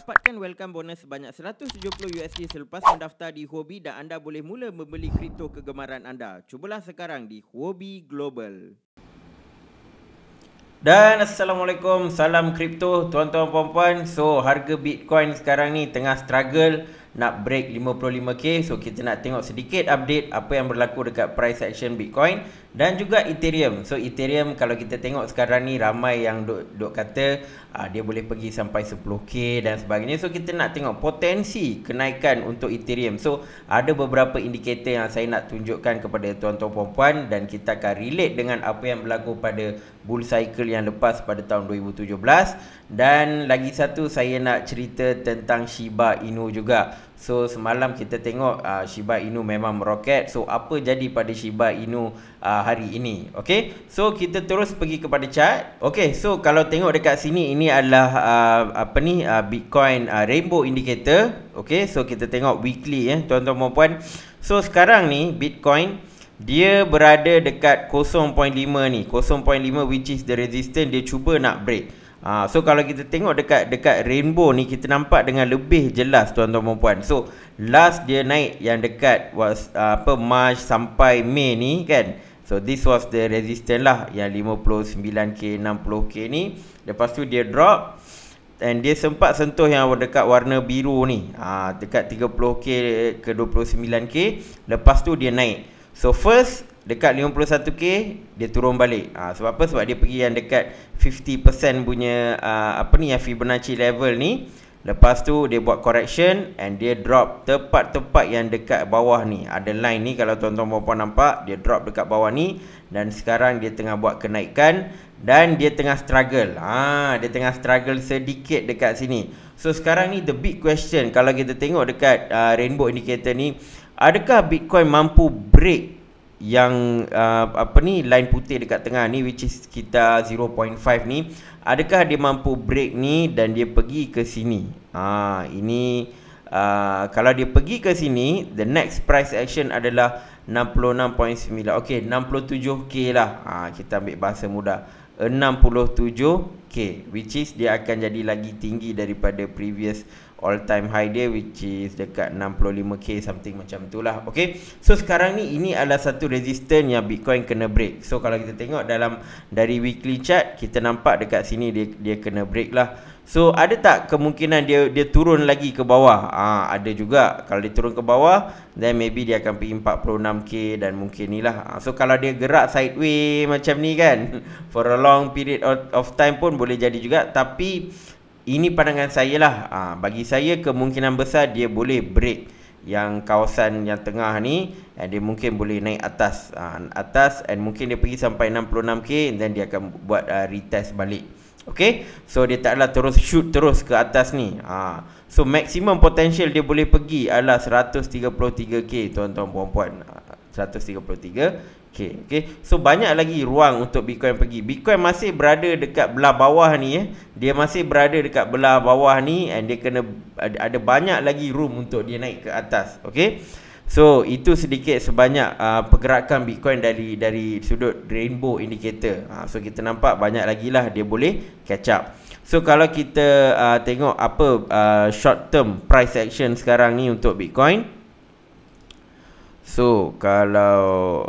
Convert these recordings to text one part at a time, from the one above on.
Dapatkan welcome bonus sebanyak $170 selepas mendaftar di Huobi dan anda boleh mula membeli kripto kegemaran anda. Cubalah sekarang di Huobi Global. Dan Assalamualaikum, salam kripto tuan-tuan puan-puan. So harga Bitcoin sekarang ni tengah struggle nak break 55k. So kita nak tengok sedikit update apa yang berlaku dekat price action Bitcoin dan juga Ethereum. So Ethereum kalau kita tengok sekarang ni ramai yang duk kata dia boleh pergi sampai 10k dan sebagainya. So kita nak tengok potensi kenaikan untuk Ethereum. So ada beberapa indikator yang saya nak tunjukkan kepada tuan-tuan puan-puan dan kita akan relate dengan apa yang berlaku pada bull cycle yang lepas pada tahun 2017. Dan lagi satu saya nak cerita tentang Shiba Inu juga. So semalam kita tengok Shiba Inu memang meroket. So apa jadi pada Shiba Inu hari ini? Okay, so kita terus pergi kepada chart. Okay, so kalau tengok dekat sini, ini adalah Bitcoin Rainbow Indicator. Okay, so kita tengok weekly tuan-tuan dan puan. So sekarang ni Bitcoin dia berada dekat 0.5 ni, 0.5 which is the resistance. Dia cuba nak break. So kalau kita tengok dekat rainbow ni, kita nampak dengan lebih jelas tuan-tuan dan puan. So last dia naik yang dekat was March sampai Mei ni kan. So this was the resistance lah, yang 59k 60k ni. Lepas tu dia drop and dia sempat sentuh yang dekat warna biru ni, dekat 30k ke 29k. Lepas tu dia naik. So first dekat 51k dia turun balik. Sebab apa? Sebab dia pergi yang dekat 50% punya yang Fibonacci level ni. Lepas tu dia buat correction and dia drop tepat-tepat yang dekat bawah ni. Ada line ni kalau tuan-tuan puan nampak, dia drop dekat bawah ni dan sekarang dia tengah buat kenaikan dan dia tengah struggle. Dia tengah struggle sedikit dekat sini. So sekarang ni the big question, kalau kita tengok dekat rainbow indicator ni, adakah Bitcoin mampu break yang line putih dekat tengah ni, which is sekitar 0.5 ni? Adakah dia mampu break ni dan dia pergi ke sini? Kalau dia pergi ke sini, the next price action adalah 66.9. okey, 67k lah. Kita ambil bahasa mudah, 67k, which is dia akan jadi lagi tinggi daripada previous all time high dia, which is dekat 65k something macam tu lah. Okay, so sekarang ni ini adalah satu resistance yang Bitcoin kena break. So kalau kita tengok dari weekly chart, kita nampak dekat sini dia kena break lah. So ada tak kemungkinan dia turun lagi ke bawah? Ada juga. Kalau dia turun ke bawah, then maybe dia akan pergi 46k dan mungkin ni lah. So kalau dia gerak sideways macam ni kan, for a long period of time pun boleh jadi juga. Tapi ini pandangan saya lah. Bagi saya kemungkinan besar dia boleh break yang kawasan yang tengah ni, dan dia mungkin boleh naik atas and mungkin dia pergi sampai 66k, dan dia akan buat retest balik. Okay, so dia taklah terus shoot terus ke atas ni. So maximum potential dia boleh pergi adalah 133k tuan-tuan puan-puan. 133k. Okay, so banyak lagi ruang untuk Bitcoin pergi. Bitcoin masih berada dekat belah bawah ni. Dia masih berada dekat belah bawah ni, and dia kena ada banyak lagi room untuk dia naik ke atas. Okay, so itu sedikit sebanyak pergerakan Bitcoin dari sudut rainbow indicator. So kita nampak banyak lagi lah dia boleh catch up. So kalau kita tengok apa short term price action sekarang ni untuk Bitcoin. So kalau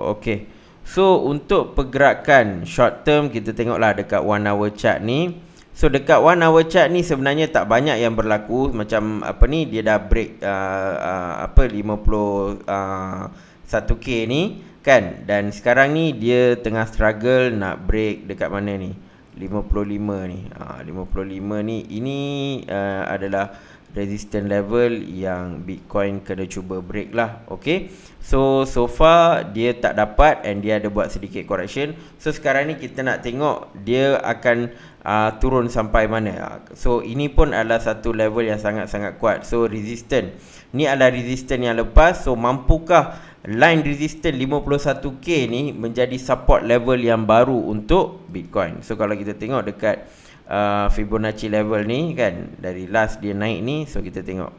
so untuk pergerakan short term, kita tengoklah dekat 1 hour chart ni. So dekat 1 hour chart ni sebenarnya tak banyak yang berlaku. Macam dia dah break 51k ni kan. Dan sekarang ni dia tengah struggle nak break dekat mana ni, 55 ni. 55 ni, ini adalah resistance level yang Bitcoin kena cuba break lah. Okay, so far dia tak dapat and dia ada buat sedikit correction. So sekarang ni kita nak tengok dia akan turun sampai mana. So ini pun adalah satu level yang sangat-sangat kuat. So resistance ni adalah resistance yang lepas. So mampukah line resistance 51k ni menjadi support level yang baru untuk Bitcoin? So kalau kita tengok dekat Fibonacci level ni kan, dari last dia naik ni. So kita tengok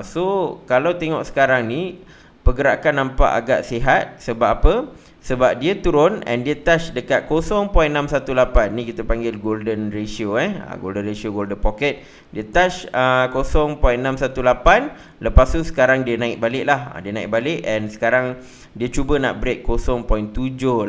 so kalau tengok sekarang ni, pergerakan nampak agak sihat. Sebab apa? Sebab dia turun and dia touch dekat 0.618. Ni kita panggil golden ratio golden ratio, golden pocket. Dia touch 0.618. Lepas tu sekarang dia naik balik lah. Dia naik balik and sekarang dia cuba nak break 0.786.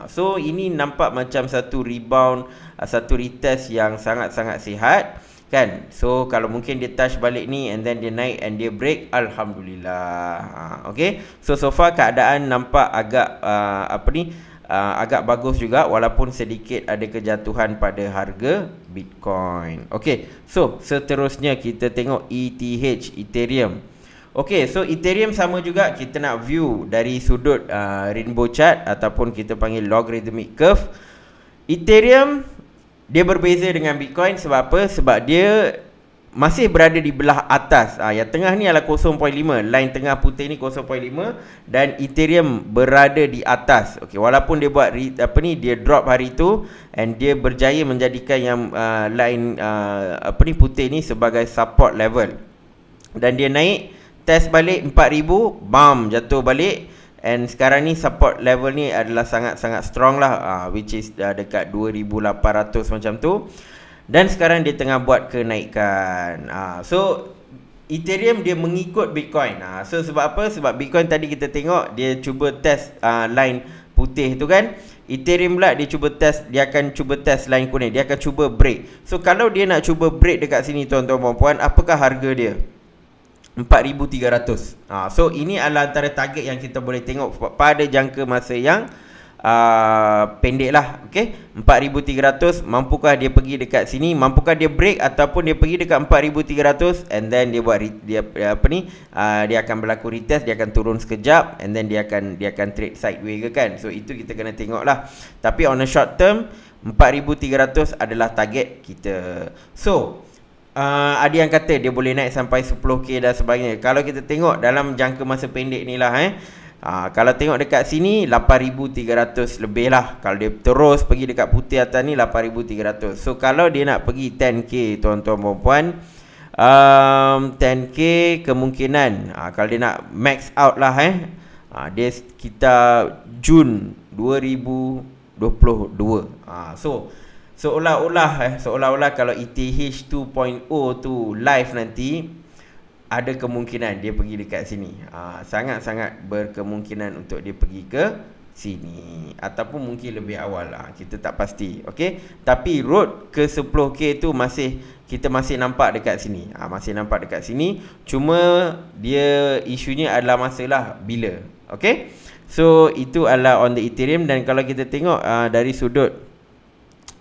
So ini nampak macam satu rebound, satu retest yang sangat-sangat sihat kan. So kalau mungkin dia touch balik ni and then dia naik and dia break, alhamdulillah. Okay, so far keadaan nampak agak agak bagus juga, walaupun sedikit ada kejatuhan pada harga Bitcoin. Okay, so seterusnya kita tengok ETH, Ethereum. Okay, so Ethereum sama juga, kita nak view dari sudut rainbow chart ataupun kita panggil logarithmic curve. Ethereum dia berbeza dengan Bitcoin sebab apa? Sebab dia masih berada di belah atas. Yang tengah ni adalah 0.5. Line tengah putih ni 0.5 dan Ethereum berada di atas. Okey, walaupun dia buat dia drop hari tu and dia berjaya menjadikan yang line putih ni sebagai support level. Dan dia naik test balik 4000, bam, jatuh balik. And sekarang ni support level ni adalah sangat-sangat strong lah, which is dekat 2800 macam tu. Dan sekarang dia tengah buat kenaikan. So Ethereum dia mengikut Bitcoin. So sebab apa? Sebab Bitcoin tadi kita tengok dia cuba test line putih tu kan. Ethereum pula dia cuba test, dia akan cuba test line kuning, dia akan cuba break. So kalau dia nak cuba break dekat sini tuan-tuan dan puan, apakah harga dia? 4,300. So ini adalah antara target yang kita boleh tengok pada jangka masa yang pendek lah. Okay, 4,300. Mampukah dia pergi dekat sini? Mampukah dia break ataupun dia pergi dekat 4,300 and then dia buat dia akan berlaku retest, dia akan turun sekejap and then dia akan trade sideways ke kan. So itu kita kena tengok lah. Tapi on a short term 4,300 adalah target kita. So ada yang kata dia boleh naik sampai 10k dan sebagainya. Kalau kita tengok dalam jangka masa pendek ni lah kalau tengok dekat sini 8,300 lebih lah. Kalau dia terus pergi dekat putih atas ni 8,300. So kalau dia nak pergi 10k tuan-tuan dan puan, 10k kemungkinan kalau dia nak max out lah dia sekitar Jun 2022. So seolah-olah kalau ETH 2.0 tu live nanti, ada kemungkinan dia pergi dekat sini. Sangat-sangat berkemungkinan untuk dia pergi ke sini ataupun mungkin lebih awal lah, kita tak pasti. Okey, tapi road ke 10k tu kita masih nampak dekat sini. Masih nampak dekat sini. Cuma dia isunya adalah masalah bila. Okey, so itu adalah on the Ethereum. Dan kalau kita tengok dari sudut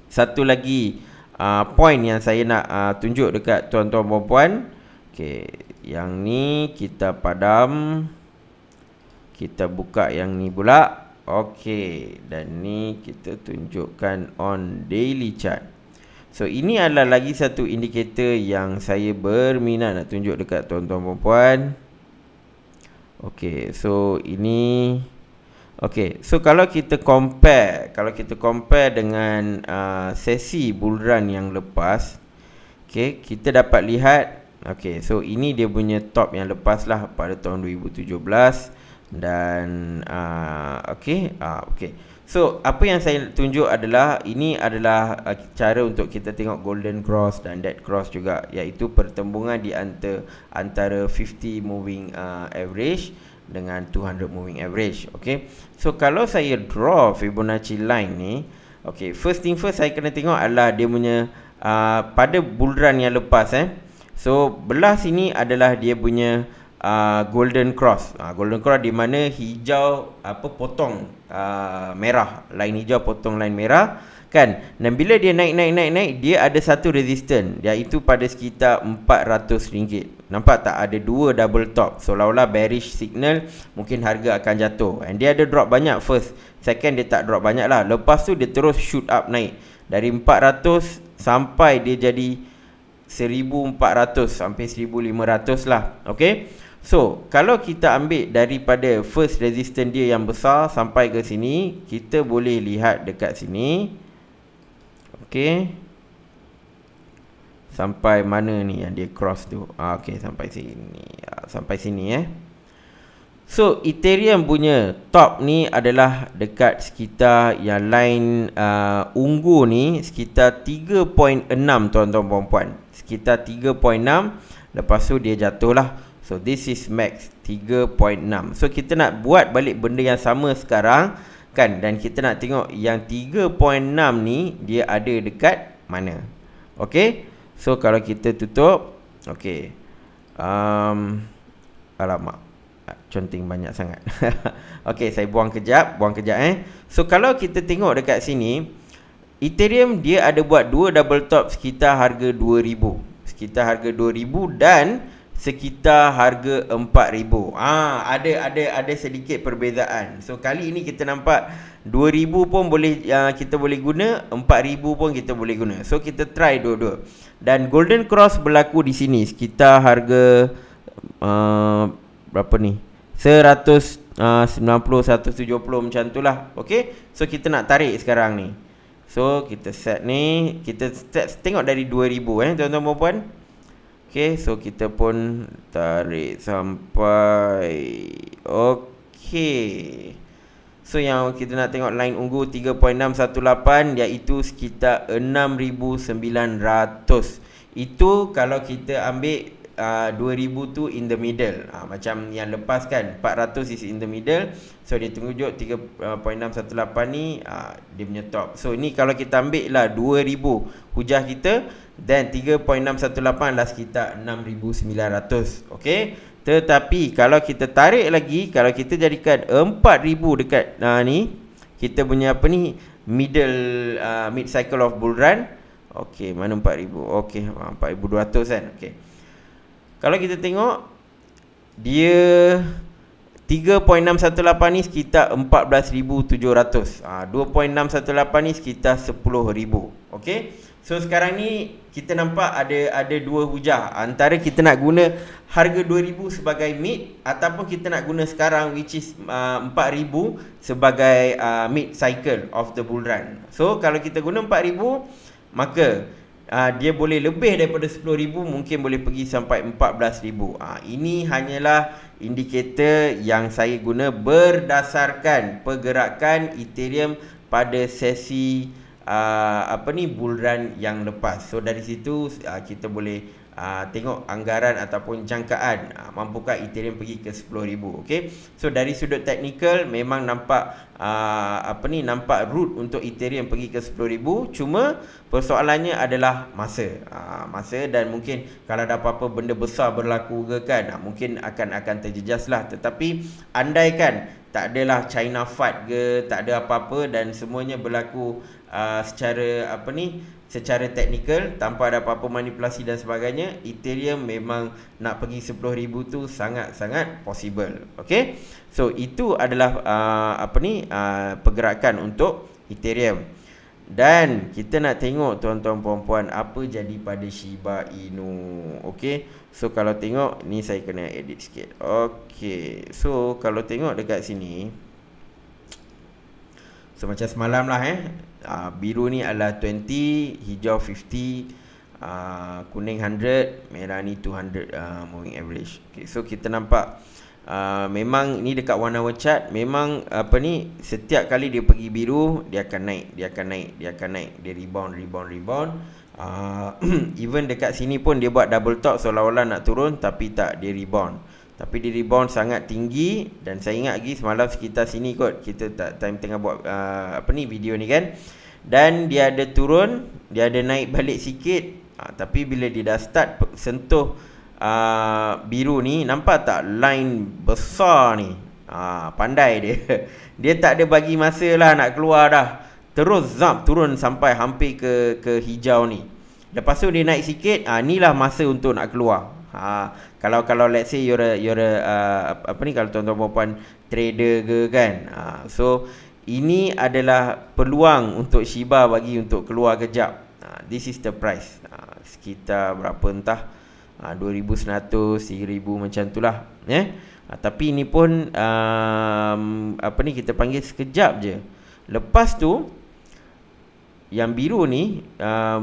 satu lagi point yang saya nak tunjuk dekat tuan-tuan dan puan. Okey, yang ni kita padam, kita buka yang ni pula. Okey, dan ni kita tunjukkan on daily chart. So ini adalah lagi satu indikator yang saya berminat nak tunjuk dekat tuan-tuan dan puan. Okey, so ini okey, so kalau kita compare dengan sesi bull run yang lepas, okey, kita dapat lihat, okey, so ini dia punya top yang lepas lah pada tahun 2017 dan okey. So apa yang saya tunjuk adalah ini adalah cara untuk kita tengok golden cross dan dead cross juga, iaitu pertembungan di antara 50 moving average dengan 200 moving average. Okay, so kalau saya draw Fibonacci line ni, okay, first thing first saya kena tengok adalah dia punya pada bull run yang lepas so belah sini adalah dia punya golden cross. Golden cross di mana hijau potong merah, line hijau potong line merah kan. Dan bila dia naik, dia ada satu resistance, iaitu pada sekitar RM400. Nampak tak? Ada dua double top, seolah-olah bearish signal, mungkin harga akan jatuh. And dia ada drop banyak first, second dia tak drop banyak lah. Lepas tu dia terus shoot up naik dari 400 sampai dia jadi 1400 sampai 1500 lah. Okay, so kalau kita ambil daripada first resistance dia yang besar sampai ke sini, kita boleh lihat dekat sini. Okay, sampai mana ni yang dia cross tu? Okay, sampai sini. Sampai sini So Ethereum punya top ni adalah dekat sekitar yang line ungu ni sekitar 3.6 tuan-tuan puan-puan. Sekitar 3.6, lepas tu dia jatuh lah. So this is max 3.6. So kita nak buat balik benda yang sama sekarang kan, dan kita nak tengok yang 3.6 ni dia ada dekat mana. Okay, so kalau kita tutup, okay, alamak, conteng banyak sangat. Okay, saya buang kejap So kalau kita tengok dekat sini, Ethereum dia ada buat dua double top sekitar harga 2000, sekitar harga 2000 dan sekitar harga 4000. Ada sedikit perbezaan. So kali ini kita nampak 2000 pun boleh, kita boleh guna, 4000 pun kita boleh guna. So kita try dua-dua. Dan golden cross berlaku di sini sekitar harga berapa ni? 190, 170 macam tu lah. Okay, so kita nak tarik sekarang ni. So kita set ni, kita set, tengok dari 2000 tuan-tuan dan puan. Okay, so kita pun tarik sampai, okay. So yang kita nak tengok line ungu 3.618, iaitu sekitar 6900. Itu kalau kita ambil 2000 tu in the middle. Macam yang lepas kan, 400 is in the middle. So dia tunjuk 3.618 ni dia punya top. So ni kalau kita ambil lah 2000 hujah kita, dan 3.618 lah sekitar 6900. Okay, tetapi kalau kita tarik lagi, kalau kita jadikan 4000 dekat ni, kita punya apa ni, middle mid cycle of bull run. Okay, mana 4000? Okay, 4200 kan. Okay, kalau kita tengok dia 3.618 ni sekitar 14700. 2.618 ni sekitar 10000. Okey. So sekarang ni kita nampak ada dua hujah. Antara kita nak guna harga 2000 sebagai mid, ataupun kita nak guna sekarang which is 4000 sebagai mid cycle of the bull run. So kalau kita guna 4000, maka dia boleh lebih daripada 10,000, mungkin boleh pergi sampai 14,000. Ini hanyalah indikator yang saya guna berdasarkan pergerakan Ethereum pada sesi bull run yang lepas. So dari situ kita boleh tengok anggaran ataupun jangkaan mampukah Ethereum pergi ke 10,000. Okey. So dari sudut teknikal memang nampak nampak route untuk Ethereum pergi ke 10,000. Cuma persoalannya adalah masa dan mungkin kalau ada apa-apa benda besar berlaku ke kan, mungkin akan terjejas lah. Tetapi andaikan tak adalah China FUD ke, tak ada apa-apa dan semuanya berlaku secara teknikal tanpa ada apa-apa manipulasi dan sebagainya, Ethereum memang nak pergi 10,000 tu sangat-sangat possible. Okey. So itu adalah pergerakan untuk Ethereum. Dan kita nak tengok tuan-tuan puan-puan apa jadi pada Shiba Inu. Okey. So kalau tengok ni, saya kena edit sikit. Okey. So kalau tengok dekat sini, so macam semalam lah biru ni adalah 20, hijau 50, kuning 100, merah ni 200 moving average. Okay, so kita nampak memang ni dekat one hour chart, memang setiap kali dia pergi biru, dia akan naik, dia rebound. Even dekat sini pun dia buat double top seolah-olah nak turun, tapi tak, dia rebound. Tapi dia rebound sangat tinggi. Dan saya ingat lagi semalam sekitar sini kot, kita tak time tengah buat video ni kan. Dan dia ada turun, dia ada naik balik sikit, tapi bila dia dah start sentuh biru ni, nampak tak line besar ni? Pandai dia. Dia tak ada bagi masa lah nak keluar dah, terus zap turun sampai hampir ke hijau ni. Lepas tu dia naik sikit, inilah masa untuk nak keluar. Kalau let's say you're kalau tuan-tuan puan trader ke kan, so ini adalah peluang untuk Shiba bagi untuk keluar kejap. This is the price, sekitar berapa entah 2,100, 3,000 macam tu lah tapi ini pun kita panggil sekejap je. Lepas tu yang biru ni,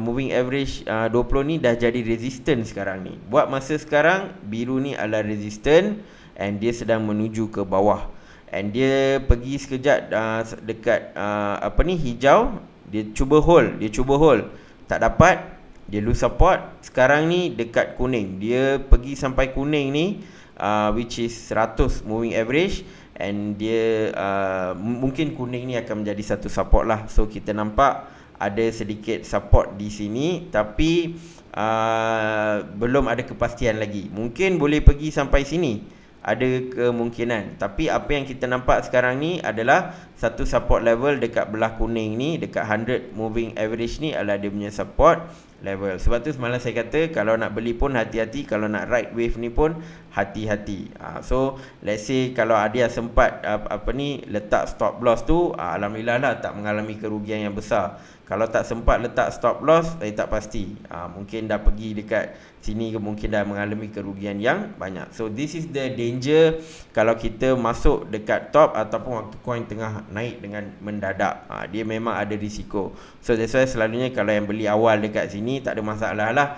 moving average 20 ni dah jadi resistance sekarang ni. Buat masa sekarang biru ni adalah resistance, and dia sedang menuju ke bawah. And dia pergi sekejap dekat hijau, dia cuba hold, tak dapat, dia lose support. Sekarang ni dekat kuning, dia pergi sampai kuning ni, which is 100 moving average, and dia mungkin kuning ni akan menjadi satu support lah. So kita nampak ada sedikit support di sini, tapi belum ada kepastian lagi. Mungkin boleh pergi sampai sini, ada kemungkinan. Tapi apa yang kita nampak sekarang ni adalah satu support level dekat belah kuning ni, dekat 100 moving average ni adalah dia punya support level. Sebab tu semalam saya kata kalau nak beli pun hati-hati, kalau nak ride wave ni pun hati-hati. So let's say kalau ada yang sempat letak stop loss tu, alhamdulillah lah tak mengalami kerugian yang besar. Kalau tak sempat letak stop loss, saya tak pasti, mungkin dah pergi dekat sini, mungkin dah mengalami kerugian yang banyak. So this is the danger kalau kita masuk dekat top ataupun waktu coin tengah naik dengan mendadak. Dia memang ada risiko. So that's why selalunya kalau yang beli awal dekat sini tak ada masalah lah.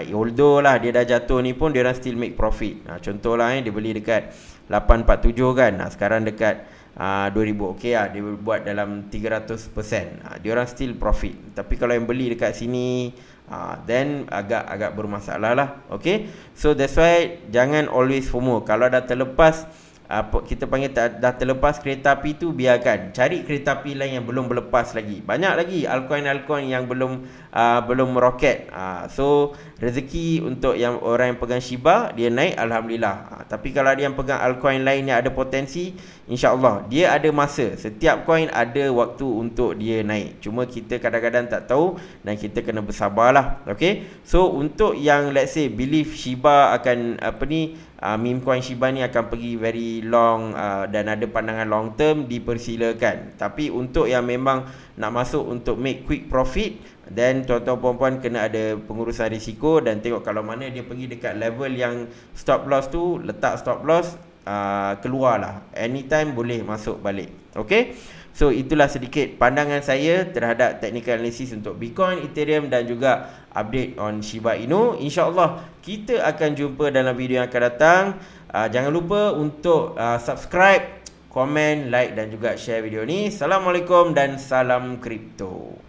Although lah dia dah jatuh ni pun dia orang still make profit. Contohlah dia beli dekat 847 kan, sekarang dekat 2000, okey lah, dia buat dalam 300%, dia orang still profit. Tapi kalau yang beli dekat sini, then agak bermasalah lah. Okay, so that's why jangan always FOMO. Kalau dah terlepas, kita panggil dah terlepas kereta api tu, biarkan, cari kereta api lain yang belum berlepas lagi. Banyak lagi altcoin yang belum meroket. So rezeki untuk yang orang yang pegang Shiba, dia naik, alhamdulillah. Tapi kalau ada yang pegang altcoin lain yang ada potensi, InsyaAllah dia ada masa. Setiap coin ada waktu untuk dia naik. Cuma kita kadang-kadang tak tahu dan kita kena bersabarlah. Okay, so untuk yang let's say believe Shiba akan meme coin Shiba ni akan pergi very long, dan ada pandangan long term, dipersilakan. Tapi untuk yang memang nak masuk untuk make quick profit, then tuan-tuan puan-puan kena ada pengurusan risiko dan tengok kalau mana dia pergi dekat level yang stop loss tu, letak stop loss, keluarlah, anytime boleh masuk balik. Okay, so itulah sedikit pandangan saya terhadap technical analysis untuk Bitcoin, Ethereum dan juga update on Shiba Inu. InsyaAllah kita akan jumpa dalam video yang akan datang. Jangan lupa untuk subscribe, komen, like dan juga share video ni. Assalamualaikum dan salam kripto.